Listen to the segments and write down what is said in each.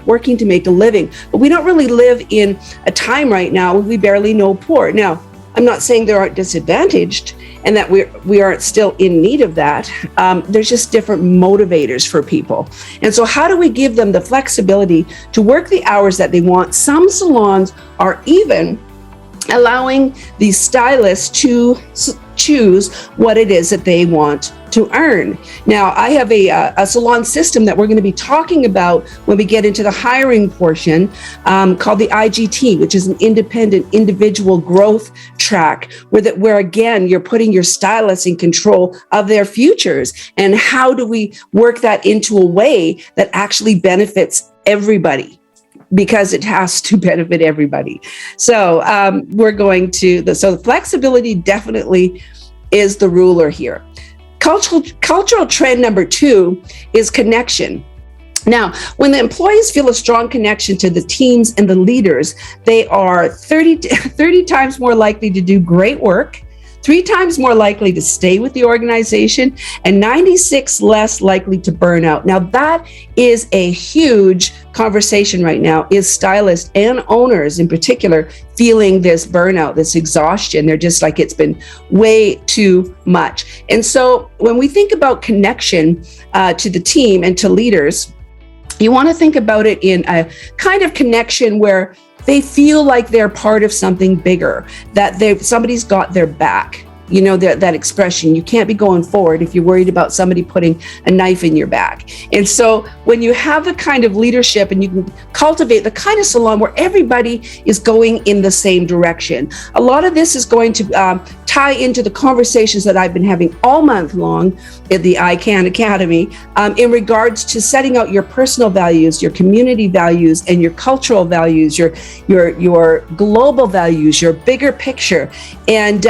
working to make a living. But we don't really live in a time right now where we barely know poor. Now, I'm not saying they aren't disadvantaged and that we aren't still in need of that. There's just different motivators for people. And so how do we give them the flexibility to work the hours that they want? Some salons are even allowing these stylists to choose what it is that they want to earn. Now, I have a salon system that we're going to be talking about when we get into the hiring portion, called the IGT, which is an independent individual growth track, where again, you're putting your stylists in control of their futures. And how do we work that into a way that actually benefits everybody? Because it has to benefit everybody. So we're going to, so the flexibility definitely is the ruler here. Cultural trend number 2 is connection. Now, when the employees feel a strong connection to the teams and the leaders, they are 30 times more likely to do great work, 3 times more likely to stay with the organization, and 96 less likely to burn out. Now, that is a huge conversation right now, is stylists and owners in particular feeling this burnout, this exhaustion. They're just like, it's been way too much. And so when we think about connection to the team and to leaders, you want to think about it in a kind of connection where they feel like they're part of something bigger, that somebody's got their back. You know, that expression, you can't be going forward if you're worried about somebody putting a knife in your back. And so when you have the kind of leadership and you can cultivate the kind of salon where everybody is going in the same direction, a lot of this is going to tie into the conversations that I've been having all month long at the ICANN Academy in regards to setting out your personal values, your community values, and your cultural values, your global values, your bigger picture, and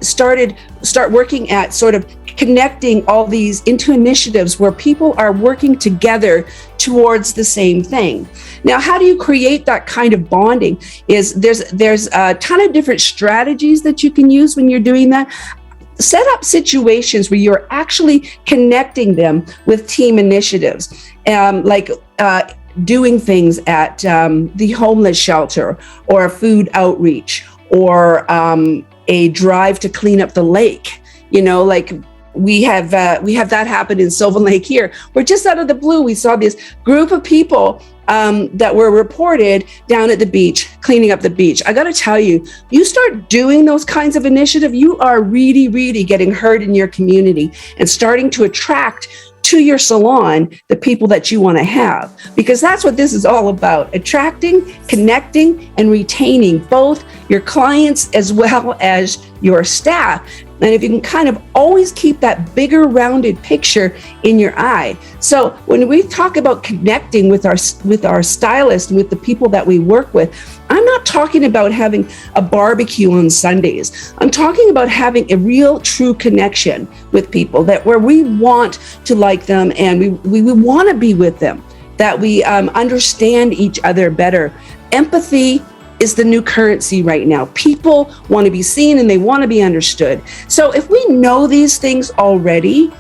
start working at sort of connecting all these into initiatives where people are working together towards the same thing. Now, how do you create that kind of bonding? There's a ton of different strategies that you can use when you're doing that. Set up situations where you're actually connecting them with team initiatives, like doing things at the homeless shelter, or a food outreach, or a drive to clean up the lake. You know, like we have that happen in Sylvan Lake here, where just out of the blue, we saw this group of people that were reported down at the beach, cleaning up the beach. I got to tell you, you start doing those kinds of initiatives, you are really, really getting heard in your community and starting to attract to your salon the people that you want to have, because that's what this is all about: attracting, connecting, and retaining both your clients as well as your staff. And if you can kind of always keep that bigger rounded picture in your eye. So when we talk about connecting with our stylists and with the people that we work with, I'm not talking about having a barbecue on Sundays. I'm talking about having a real true connection with people, that where we want to like them and we want to be with them, that we understand each other better. Empathy is the new currency right now. People want to be seen and they want to be understood. So if we know these things already,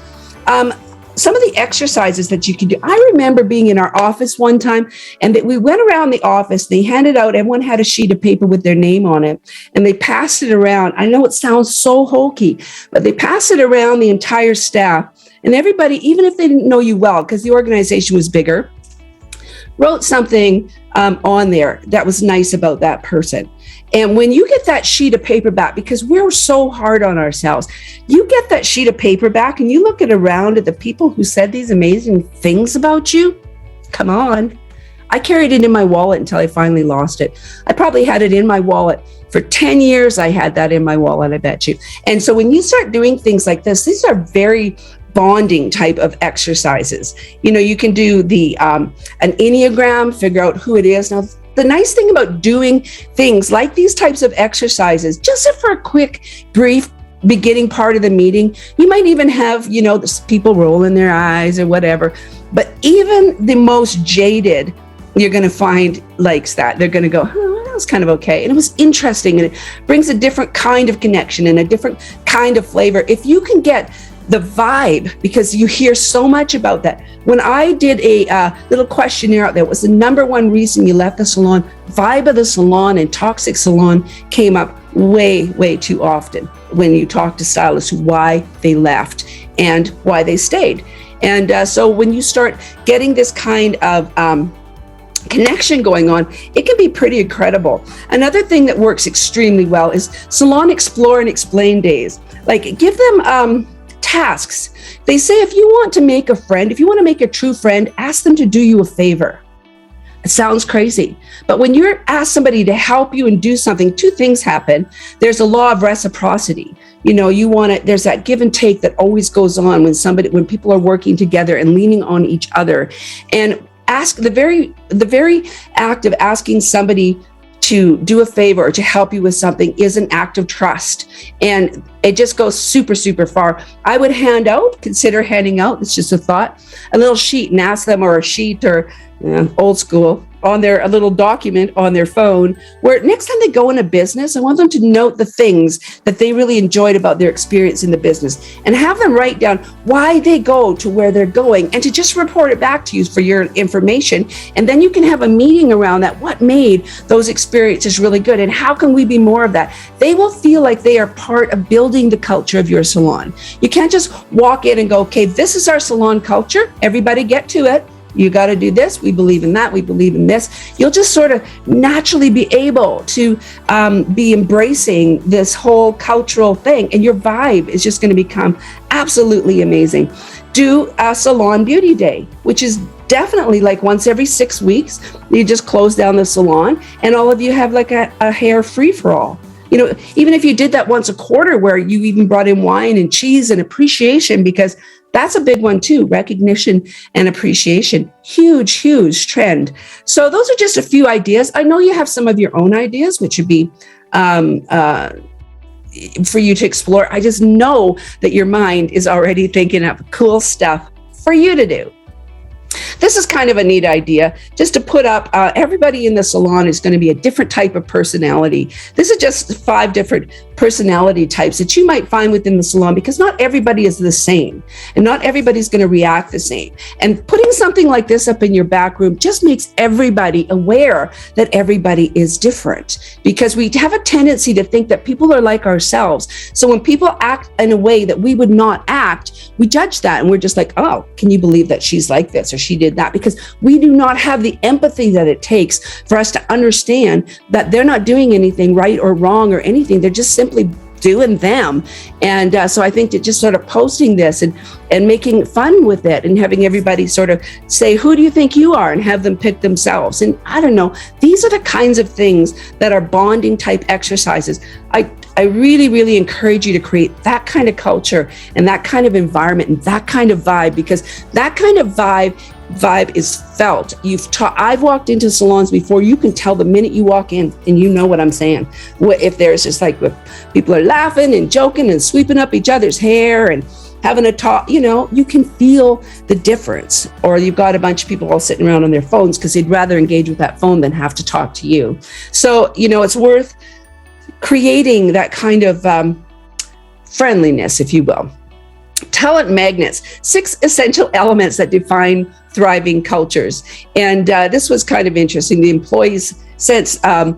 some of the exercises that you can do. I remember being in our office one time, and that we went around the office. They handed out, everyone had a sheet of paper with their name on it, and they passed it around. I know it sounds so hokey, but they passed it around the entire staff, and everybody, even if they didn't know you well, because the organization was bigger, wrote something on there that was nice about that person. And when you get that sheet of paper back, because we're so hard on ourselves, you get that sheet of paper back and you look around at the people who said these amazing things about you. Come on. I carried it in my wallet until I finally lost it. I probably had it in my wallet for 10 years. I had that in my wallet, I bet you. And so when you start doing things like this, these are very bonding type of exercises. You know, you can do the an Enneagram, figure out who it is. Now, the nice thing about doing things like these types of exercises, just for a quick, brief beginning part of the meeting, you might even have, you know, people rolling their eyes or whatever. But even the most jaded, you're going to find likes that. They're going to go, oh, that was kind of okay. And it was interesting. And it brings a different kind of connection and a different kind of flavor. If you can get the vibe, because you hear so much about that. When I did a little questionnaire out there, it was the number one reason you left the salon. Vibe of the salon and toxic salon came up way too often when you talk to stylists, why they left and why they stayed. And so when you start getting this kind of connection going on, it can be pretty incredible. Another thing that works extremely well is salon explore and explain days. Like, give them tasks. They say if you want to make a friend, if you want to make a true friend, ask them to do you a favor. It sounds crazy, but when you're asked somebody to help you and do something, two things happen. There's a law of reciprocity. There's that give and take that always goes on when people are working together and leaning on each other. And ask the very act of asking somebody to do a favor or to help you with something is an act of trust. And it just goes super far. I would consider handing out, it's just a thought, a little sheet and ask them, or a sheet, or old school, a little document on their phone, where next time they go into business, I want them to note the things that they really enjoyed about their experience in the business, and have them write down why they go to where they're going, and to just report it back to you for your information. And then you can have a meeting around that. What made those experiences really good, and how can we be more of that? They will feel like they are part of building the culture of your salon. You can't just walk in and go, okay, this is our salon culture, everybody get to it. You got to do this. We believe in that. We believe in this. You'll just sort of naturally be able to be embracing this whole cultural thing, and your vibe is just going to become absolutely amazing. Do a salon beauty day, which is definitely like once every 6 weeks. You just close down the salon, and all of you have like a hair free-for-all. Even if you did that once a quarter, where you even brought in wine and cheese and appreciation, because that's a big one too. Recognition and appreciation. Huge trend. So those are just a few ideas. I know you have some of your own ideas, which would be for you to explore. I just know that your mind is already thinking of cool stuff for you to do. This is kind of a neat idea, just to put up, everybody in the salon is going to be a different type of personality. This is just 5 different personality types that you might find within the salon, because not everybody is the same, and not everybody's going to react the same. And putting something like this up in your back room just makes everybody aware that everybody is different, because we have a tendency to think that people are like ourselves. So when people act in a way that we would not act, we judge that, and we're just like, oh, can you believe that she's like this or she did that? Because we do not have the empathy that it takes for us to understand that they're not doing anything right or wrong or anything. They're just simply doing them. And so I think that just sort of posting this and making fun with it, and having everybody sort of say, who do you think you are, and have them pick themselves. And I don't know, these are the kinds of things that are bonding type exercises. I really encourage you to create that kind of culture and that kind of environment and that kind of vibe, because that kind of vibe is felt. I've walked into salons before. You can tell the minute you walk in, and you know what I'm saying. If there's just like, if people are laughing and joking and sweeping up each other's hair and having a talk, you can feel the difference. Or you've got a bunch of people all sitting around on their phones because they'd rather engage with that phone than have to talk to you. So, it's worth creating that kind of friendliness, if you will. Talent magnets, 6 essential elements that define thriving cultures. And this was kind of interesting. The employees sense a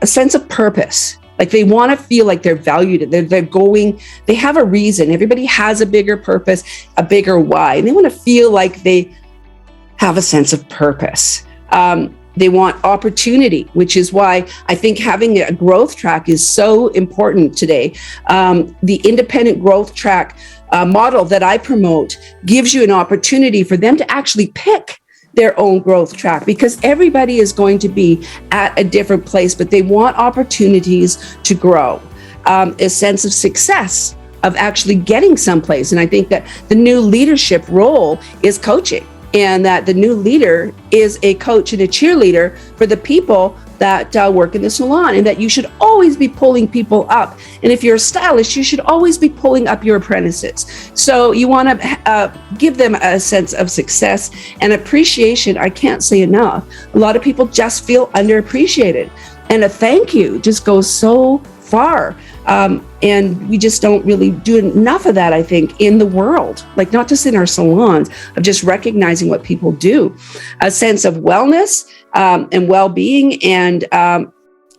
sense of purpose. Like, they want to feel like they're valued. They have a reason. Everybody has a bigger purpose, a bigger why. And they want to feel like they have a sense of purpose. They want opportunity, which is why I think having a growth track is so important today. The independent growth track model that I promote gives you an opportunity for them to actually pick their own growth track, because everybody is going to be at a different place, but they want opportunities to grow, a sense of success, of actually getting someplace. And I think that the new leadership role is coaching, and that the new leader is a coach and a cheerleader for the people that work in the salon, and that you should always be pulling people up. And if you're a stylist, you should always be pulling up your apprentices. So you want to give them a sense of success and appreciation. I can't say enough. A lot of people just feel underappreciated, and a thank you just goes so far. And we just don't really do enough of that, I think, in the world, like not just in our salons, of just recognizing what people do. A sense of wellness and well-being, and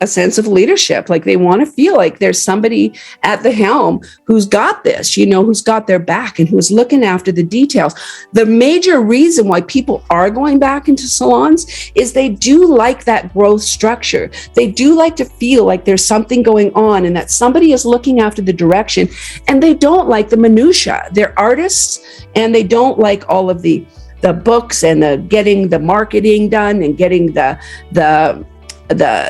a sense of leadership. Like they want to feel like there's somebody at the helm who's got this, who's got their back and who's looking after the details. The major reason why people are going back into salons is they do like that growth structure. They do like to feel like there's something going on and that somebody is looking after the direction, and they don't like the minutia. They're artists, and they don't like all of the books and the getting the marketing done and getting the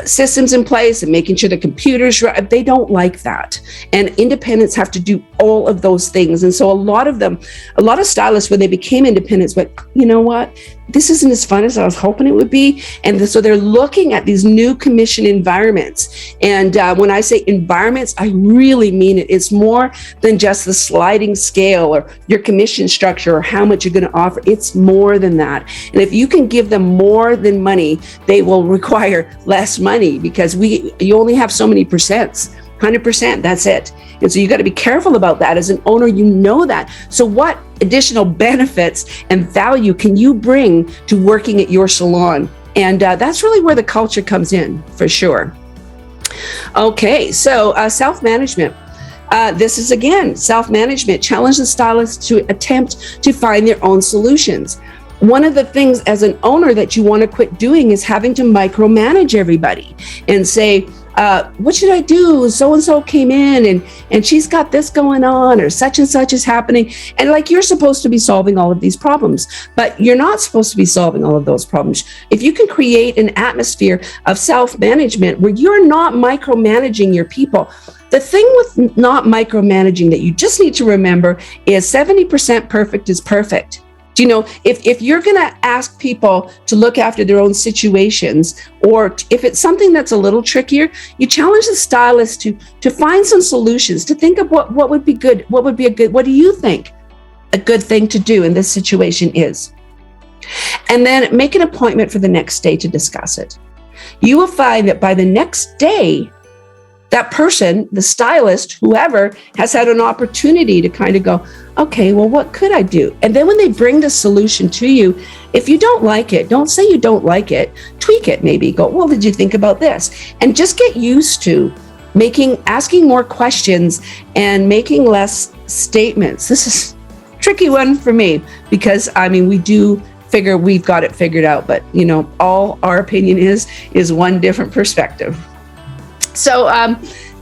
systems in place and making sure the computers right. They don't like that. And independents have to do all of those things. And so a lot of stylists, when they became independents, went, you know what? This isn't as fun as I was hoping it would be. And so they're looking at these new commission environments. And when I say environments, I really mean it. It's more than just the sliding scale or your commission structure or how much you're going to offer. It's more than that. And if you can give them more than money, they will require less money, because you only have so many percents. 100%, that's it. And so you got to be careful about that. As an owner, you know that. So what additional benefits and value can you bring to working at your salon? And that's really where the culture comes in, for sure. Okay, so self-management. This is, again, self-management. Challenge the stylists to attempt to find their own solutions. One of the things as an owner that you want to quit doing is having to micromanage everybody and say, what should I do? So-and-so came in and she's got this going on, or such and such is happening. And like, you're supposed to be solving all of these problems, but you're not supposed to be solving all of those problems. If you can create an atmosphere of self-management where you're not micromanaging your people. The thing with not micromanaging that you just need to remember is 70% perfect is perfect. If you're going to ask people to look after their own situations, or if it's something that's a little trickier, you challenge the stylist to find some solutions, to think of what would be good, what do you think a good thing to do in this situation is? And then make an appointment for the next day to discuss it. You will find that by the next day, that person, the stylist, whoever, has had an opportunity to kind of go, okay, well, what could I do? And then when they bring the solution to you, if you don't like it, don't say you don't like it, tweak it maybe. Go, well, did you think about this? And just get used to asking more questions and making less statements. This is a tricky one for me, because we do figure we've got it figured out, but all our opinion is one different perspective. So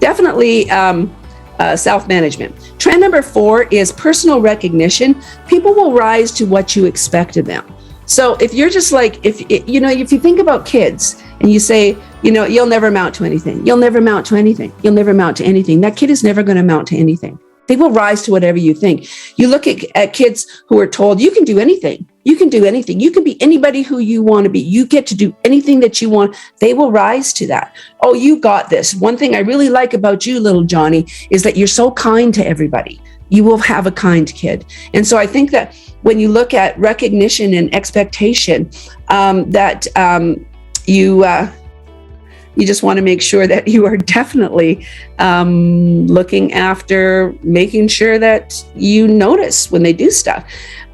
definitely self-management. Trend number 4 is personal recognition. People will rise to what you expect of them. So if you're just like, if you think about kids and you say, you'll never amount to anything. You'll never amount to anything. You'll never amount to anything. That kid is never going to amount to anything. They will rise to whatever you think. You look at kids who are told, you can do anything. You can do anything. You can be anybody who you want to be. You get to do anything that you want. They will rise to that. Oh, you got this. One thing I really like about you, little Johnny, is that you're so kind to everybody. You will have a kind kid. And so I think that when you look at recognition and expectation, you just want to make sure that you are definitely looking after making sure that you notice when they do stuff.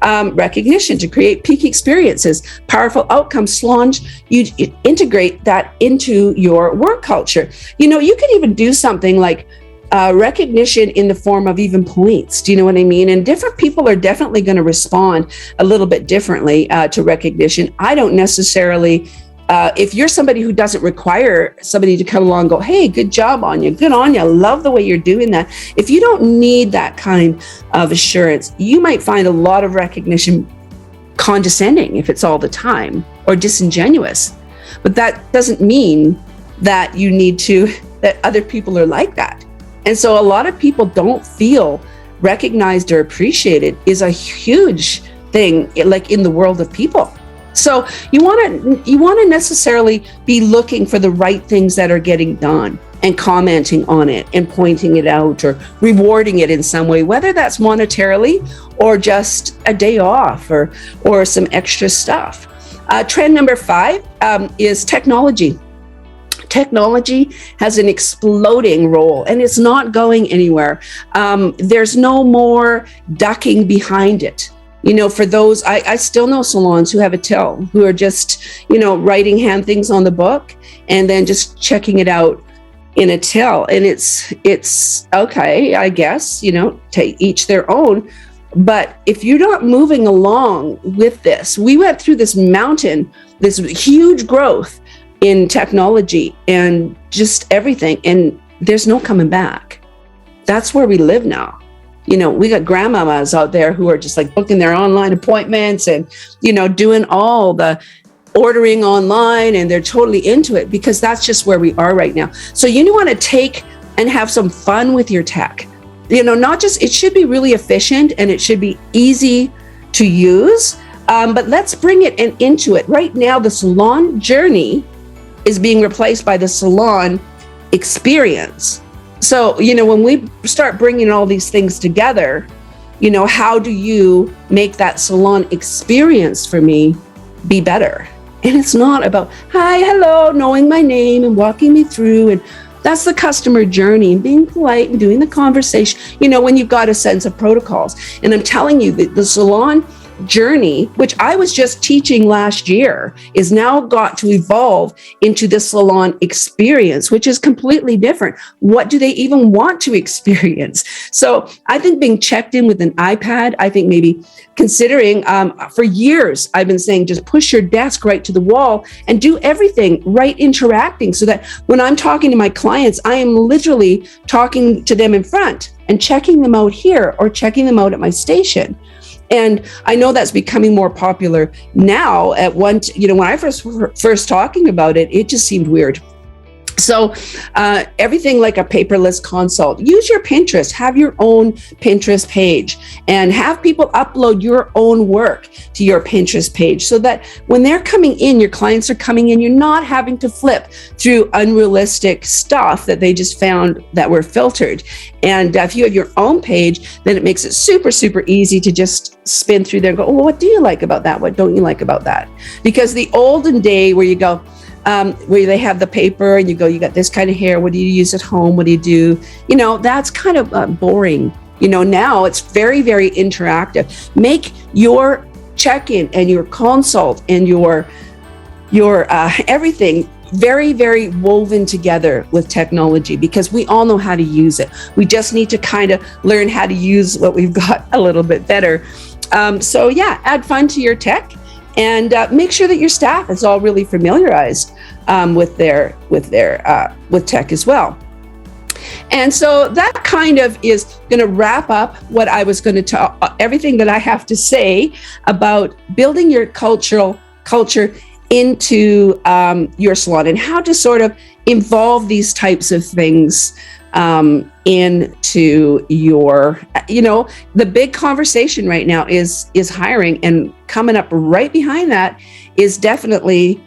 Recognition to create peak experiences, powerful outcomes. Salons, you integrate that into your work culture. You could even do something like recognition in the form of even points. Do you know what I mean? And different people are definitely going to respond a little bit differently to recognition. I don't necessarily, if you're somebody who doesn't require somebody to come along and go, hey, good job on you, good on you, love the way you're doing that. If you don't need that kind of assurance, you might find a lot of recognition condescending if it's all the time, or disingenuous. But that doesn't mean that you need to, that other people are like that. And so a lot of people don't feel recognized or appreciated is a huge thing, like in the world of people. So you want to necessarily be looking for the right things that are getting done and commenting on it and pointing it out or rewarding it in some way, whether that's monetarily or just a day off or some extra stuff. Trend number 5 is technology. technology has an exploding role, and it's not going anywhere. There's no more ducking behind it. For those, I still know salons who have a till, who are just, writing hand things on the book and then just checking it out in a till. And it's okay, I guess, to each their own. But if you're not moving along with this, we went through this mountain, this huge growth in technology and just everything. And there's no coming back. That's where we live now. We got grandmamas out there who are just like booking their online appointments and, doing all the ordering online, and they're totally into it because that's just where we are right now. So you want to take and have some fun with your tech. Not just, it should be really efficient and it should be easy to use, but let's bring it into it. Right now, the salon journey is being replaced by the salon experience. So, when we start bringing all these things together, how do you make that salon experience for me be better? And it's not about, hi, hello, knowing my name and walking me through. And that's the customer journey, and being polite and doing the conversation, when you've got a sense of protocols. And I'm telling you that the salon journey, which I was just teaching last year, is now got to evolve into the salon experience, which is completely different. What do they even want to experience? So I think being checked in with an iPad, I think maybe considering, for years, I've been saying, just push your desk right to the wall and do everything right interacting, so that when I'm talking to my clients, I am literally talking to them in front and checking them out here or checking them out at my station. And I know that's becoming more popular now. When I first talking about it, it just seemed weird. So everything like a paperless consult. Use your Pinterest, have your own Pinterest page, and have people upload your own work to your Pinterest page, so that when they're coming in, your clients are coming in, you're not having to flip through unrealistic stuff that they just found that were filtered. And if you have your own page, then it makes it super, super easy to just spin through there and go, oh, well, what do you like about that? What don't you like about that? Because the olden day where you go, where they have the paper and you go, you got this kind of hair, what do you use at home, what do you do? That's kind of boring. Now it's very, very interactive. Make your check-in and your consult and your everything very, very woven together with technology, because we all know how to use it. We just need to kind of learn how to use what we've got a little bit better. So yeah, add fun to your tech. And make sure that your staff is all really familiarized with tech as well. And so that kind of is going to wrap up what I was going to talk, everything that I have to say about building your culture into your salon, and how to sort of involve these types of things into your, the big conversation right now is hiring, and coming up right behind that is definitely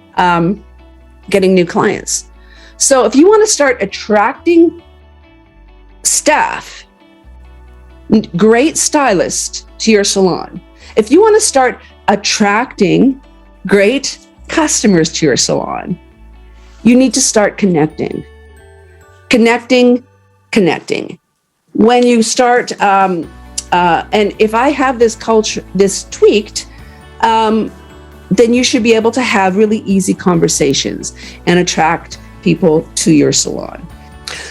getting new clients. So if you want to start attracting staff, great stylists to your salon, if you want to start attracting great customers to your salon, you need to start connecting. When you start, and if I have this culture, this tweaked, then you should be able to have really easy conversations and attract people to your salon.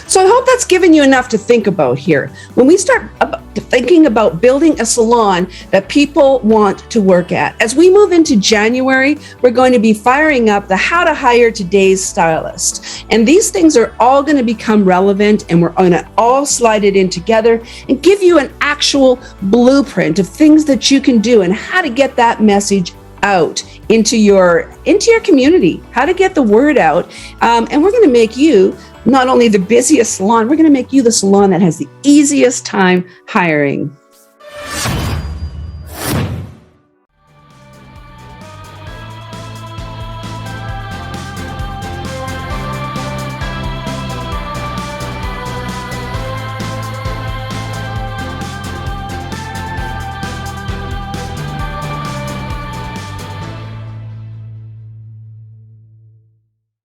So I hope that's given you enough to think about here. When we start thinking about building a salon that people want to work at, as we move into January, we're going to be firing up the How to Hire Today's Stylist. And these things are all going to become relevant, and we're going to all slide it in together and give you an actual blueprint of things that you can do and how to get that message out into your community, how to get the word out. And we're going to make you not only the busiest salon, we're going to make you the salon that has the easiest time hiring.